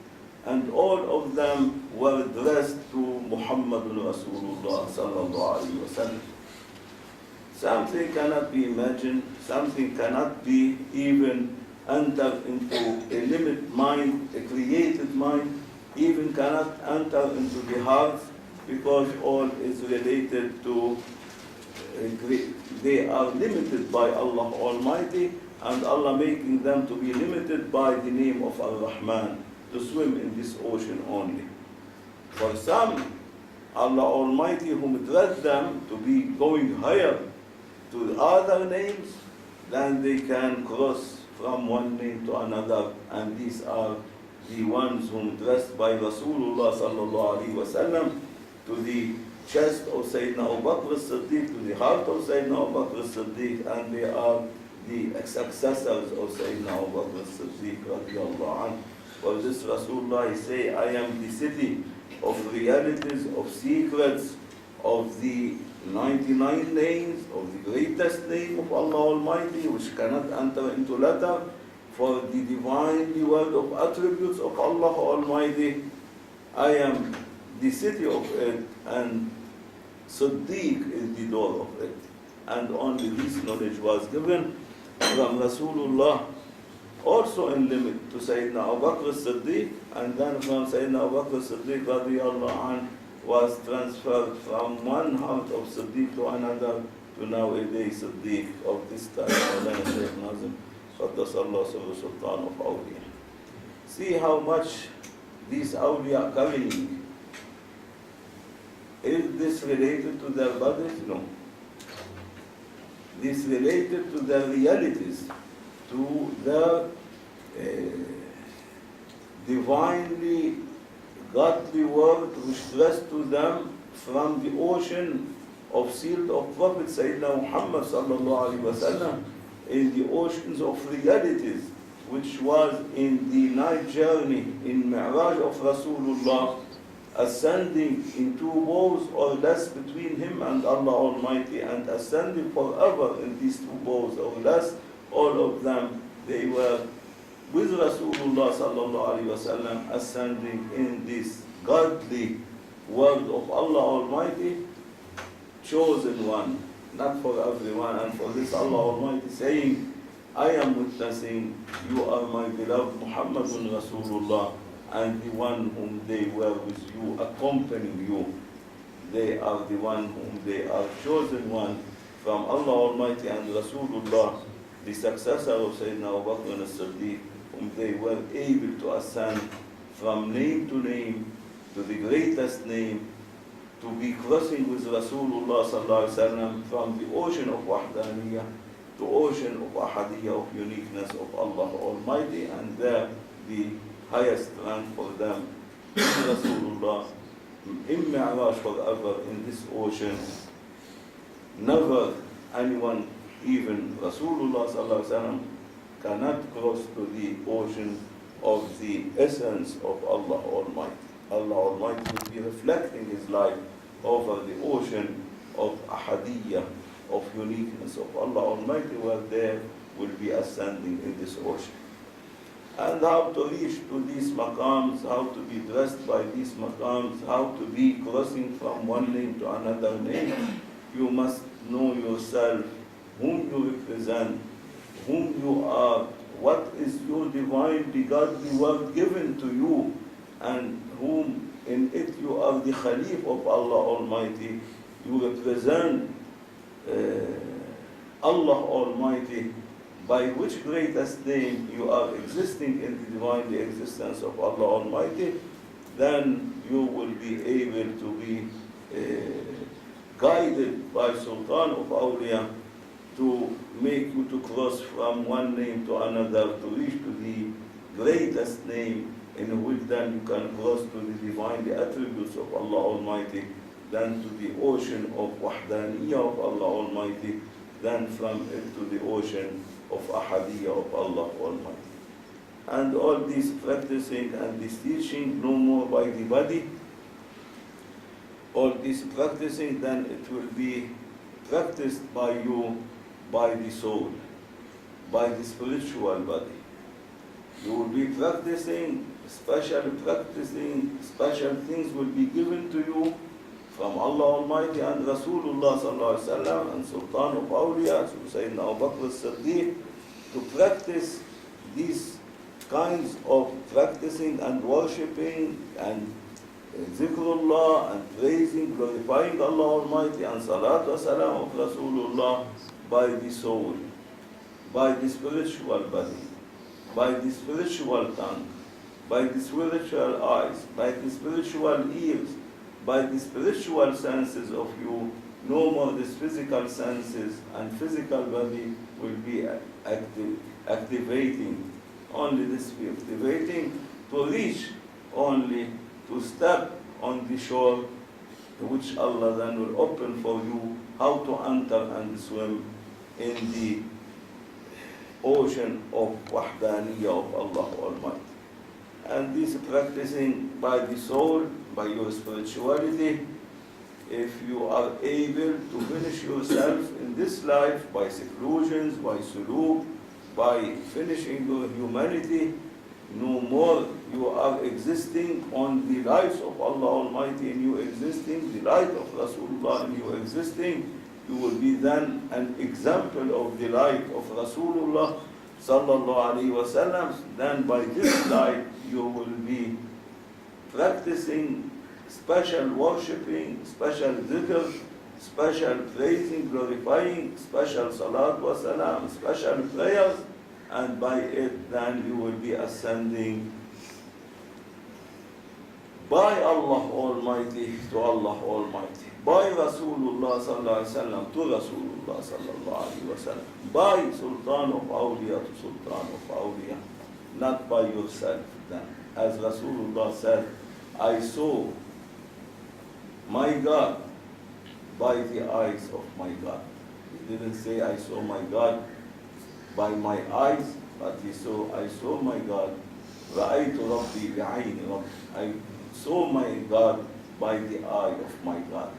and all of them were addressed to Muhammadun Rasulullah sallallahu alayhi wa sallam. Something cannot be imagined, something cannot be even entered into a limit mind, a created mind, even cannot enter into the heart, because all is related to, they are limited by Allah Almighty, and Allah making them to be limited by the name of Ar-Rahman, to swim in this ocean only. For some, Allah Almighty whom led them to be going higher to other names, then they can cross from one name to another, and these are the ones whom dressed by Rasulullah sallallahu alaihi wasallam to the chest of Sayyidina Abu Bakr as-Siddiq, to the heart of Sayyidina Abu Bakr as-Siddiq, and they are the successors of Sayyidina Abu Bakr as-Siddiq radiyallahu anhu. For this Rasulullah say, I am the city of realities, of secrets, of the 99 names, of the greatest name of Allah Almighty, which cannot enter into letter, for the divine word of attributes of Allah Almighty. I am the city of it, and Siddiq is the door of it. And only this knowledge was given from Rasulullah, also in limit to Sayyidina Abu Bakr as-Siddiq, and then from Sayyidina Abu Bakr as-Siddiq radiyallahu anhu was transferred from one heart of Siddiq to another, to nowadays Siddiq of this time, Mawlana Shaykh Nazim, Qaddasallahu Sirru Sultan of Awliya. See how much these awliya carrying. Is this related to their bodies? No. This related to their realities, to their divinely godly word which dressed to them from the ocean of sealed of Prophet Sayyidina Muhammad sallallahu alaihi wasallam, in the oceans of realities, which was in the night journey in Mi'raj of Rasulullah, ascending in 2 bows or less between him and Allah Almighty, and ascending forever in these 2 bows or less. All of them, they were with Rasulullah sallallahu alaihi wasallam, ascending in this godly word of Allah Almighty, chosen one, not for everyone. And for this Allah Almighty saying, I am witnessing, you are my beloved Muhammadun Rasulullah, and the one whom they were with you, accompanying you. They are the one whom they are chosen one from Allah Almighty and Rasulullah, the successor of Sayyidina Abu Bakr as-Siddiq, whom they were able to ascend from name to name to the greatest name, to be crossing with Rasulullah sallallahu alaihi wasallam from the ocean of wahdaniyah to ocean of ahadiyah, of uniqueness of Allah Almighty, and there the highest rank for them is Rasulullah in Mi'raj forever in this ocean. Never anyone, even Rasulullah sallallahu alaihi wasallam, cannot cross to the ocean of the essence of Allah Almighty. Allah Almighty will be reflecting His light over the ocean of ahadiyah, of uniqueness of Allah Almighty, where there will be ascending in this ocean. and how to reach to these maqams, how to be dressed by these maqams, how to be crossing from one name to another name. You must know yourself, whom you represent, whom you are, what is your divinely godly word given to you, and whom in it you are the Khalif of Allah Almighty. You represent Allah Almighty, by which greatest name you are existing in the divine existence of Allah Almighty. Then you will be able to be guided by Sultan of Awliya to make you to cross from one name to another, to reach to the greatest name, in which then you can cross to the divine attributes of Allah Almighty, then to the ocean of Wahdaniyya of Allah Almighty, then from it to the ocean of Ahadiyya of Allah Almighty. And all this practicing and this teaching no more by the body, all this practicing, then it will be practiced by you, by the soul, by the spiritual body. You will be practicing, special things will be given to you from Allah Almighty and Rasulullah Sallallahu Alaihi Wasallam and Sultan of Awliya, Sayyidina Abu Bakr as-Siddiq, to practice these kinds of practicing and worshipping and zikrullah and praising, glorifying Allah Almighty and salatu salam of Rasulullah by the soul, by the spiritual body, by the spiritual tongue, by the spiritual eyes, by the spiritual ears, by the spiritual senses of you. No more these physical senses and physical body will be activating. Only this be activating to reach, only to step on the shore, which Allah then will open for you how to enter and swim in the ocean of Wahdaniyya of Allah Almighty. And this practicing by the soul, by your spirituality, if you are able to finish yourself in this life by seclusions, by suluk, by finishing your humanity, no more you are existing on the lights of Allah Almighty in you existing, the light of Rasulullah in you existing. You will be then an example of the light of Rasulullah Sallallahu Alaihi Wasallam. Then by this light you will be practicing special worshipping, special dhikr, special praising, glorifying, special salat wa salam, special prayers, and by it then you will be ascending by Allah Almighty to Allah Almighty, by Rasulullah Sallallahu Alaihi Wasallam to Rasulullah Sallallahu Alaihi Wasallam, by Sultan of Awliya to Sultan of Awliya, not by yourself then. As Rasulullah said, I saw my God by the eyes of my God. He didn't say I saw my God by my eyes, but he saw, I saw my God. رَأَيْتُ رَبِّي بِعَيْنِ رَبِّي. I saw my God by the eye of my God.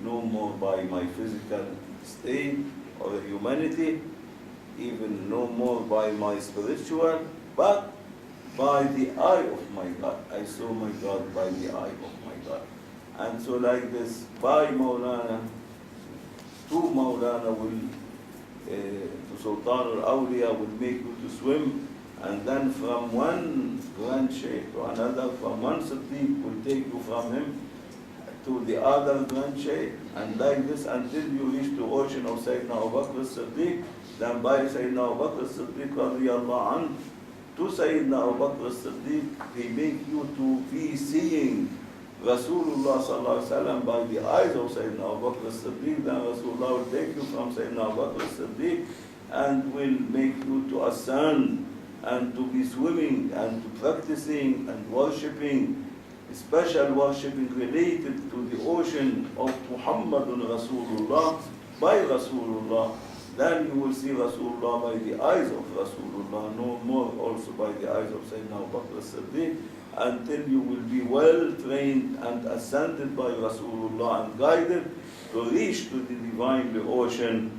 No more by my physical state or humanity, even no more by my spiritual, but by the eye of my God. I saw my God by the eye of my God. And so like this, by Maulana, to Maulana will, to Sultan al-Awliya will make you to swim, and then from one grand Shaykh to another, from one Siddiq will take you from him to the other grand Shaykh, and like this until you reach the ocean of Sayyidina Abu Bakr as-Siddiq. Then by Sayyidina Abu Bakr as-Siddiq radiyallahu anhu to Sayyidina Abu Bakr as-Siddiq, he make you to be seeing Rasulullah Sallallahu Alaihi Wasallam by the eyes of Sayyidina Abu Bakr as-Siddiq. Then Rasulullah will take you from Sayyidina Abu Bakr as-Siddiq and will make you to ascend and to be swimming and to practicing and worshipping, special worshipping related to the ocean of Muhammadun Rasulullah by Rasulullah. Then you will see Rasulullah by the eyes of Rasulullah, no more also by the eyes of Sayyidina Abu Bakr as-Siddiq, until you will be well trained and ascended by Rasulullah and guided to reach to the divine ocean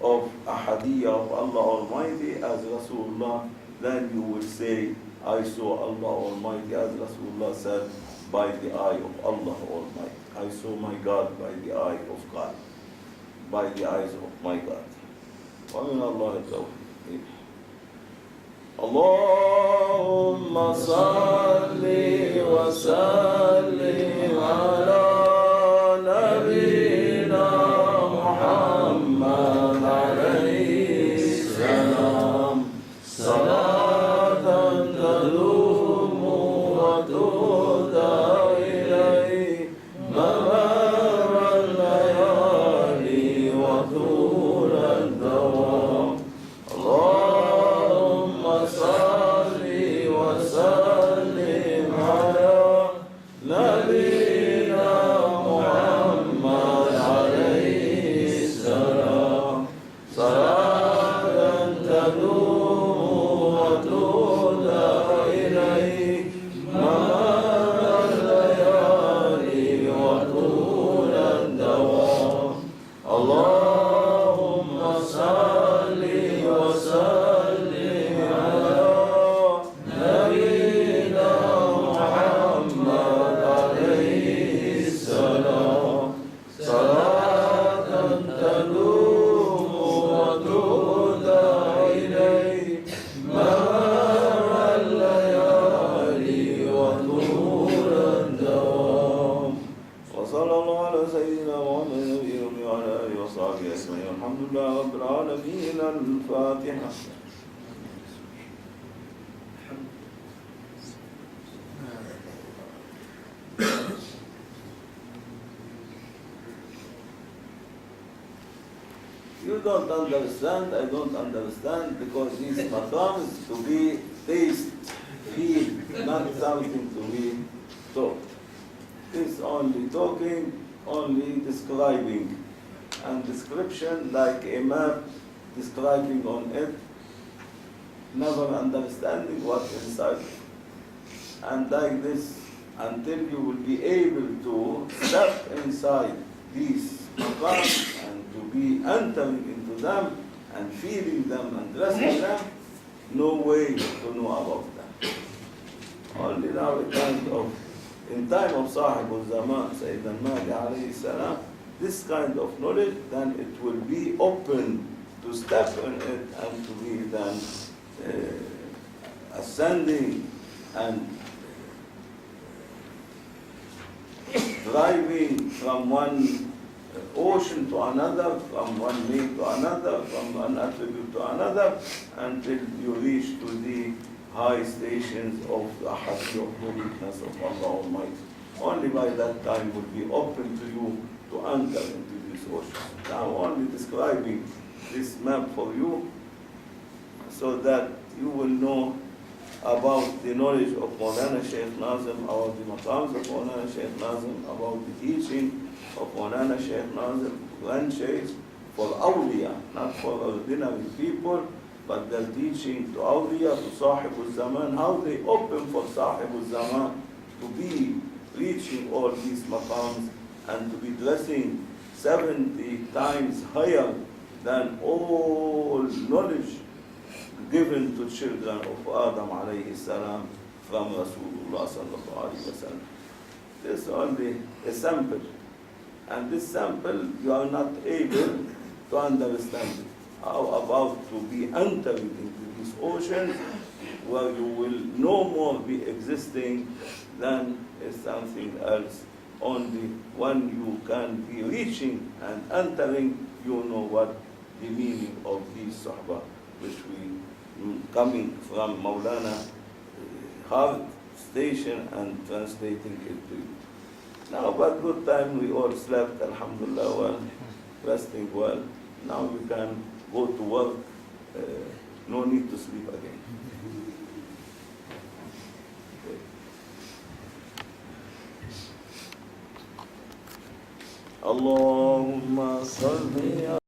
of Ahadiyya of Allah Almighty as Rasulullah. Then you will say, I saw Allah Almighty, as Rasulullah said, by the eye of Allah Almighty. I saw my God by the eye of God, by the eyes of my God. ومن الله التوفيق. اللهم صل وسلم على نبينا محمد عليه السلام صلاة تدوم وتهدى إليه ممر الليالي وطول الدوام. اللهم صل وسلم على نبينا محمد عليه السلام صلاة تدوم وتهدى إليه ممر الليالي وطول الدوام. اللهم صل وسلم على نبينا محمد عليه السلام صلاة تدوم وتهدى إليه ممر الليالي وطول الدوام. وصلى الله على سيدنا محمد النبي وعلى آله وصحبه أجمعين. الحمد لله رب العالمين. الفاتحة. You don't understand, I don't understand, because these maqams to be taste, feel, not something to be taught. It's only talking, only describing, and description like a map describing on it, never understanding what's inside. And like this, until you will be able to step inside these maqams and to be entering into them and feeling them and dressing them, no way to know about them. Only now a kind of, in time of Sahib al-Zaman, Sayyidina Mahdi alayhi salam, this kind of knowledge, then it will be open to step in it and to be then ascending and driving from one ocean to another, from one lake to another, from one attribute to another, until you reach to the high stations of the Ahadiyya of uniqueness of Allah Almighty. Only by that time will be open to you to enter into this ocean. Now only describing this map for you so that you will know about the knowledge of Maulana Shaykh Nazim, about the maqams of Maulana Shaykh Nazim, about the teaching of Maulana Shaykh Nazim, grand sheikhs for awliya, not for ordinary people, but their teaching to awliya, to Sahib al-Zaman, how they open for Sahib al-Zaman to be reaching all these maqams and to be dressing 70 times higher than all knowledge given to children of Adam alayhi salam from Rasulullah sallallahu alayhi wa sallam. This is only a sample. And this sample, you are not able to understand it. How about to be entering into these oceans where you will no more be existing than is something else. Only when you can be reaching and entering, you know what the meaning of these Suhbah, which we coming from Maulana hard station and translating it to you. Now, but good time, we all slept, alhamdulillah, well, resting well. Now you can go to work, no need to sleep again. Allahumma salli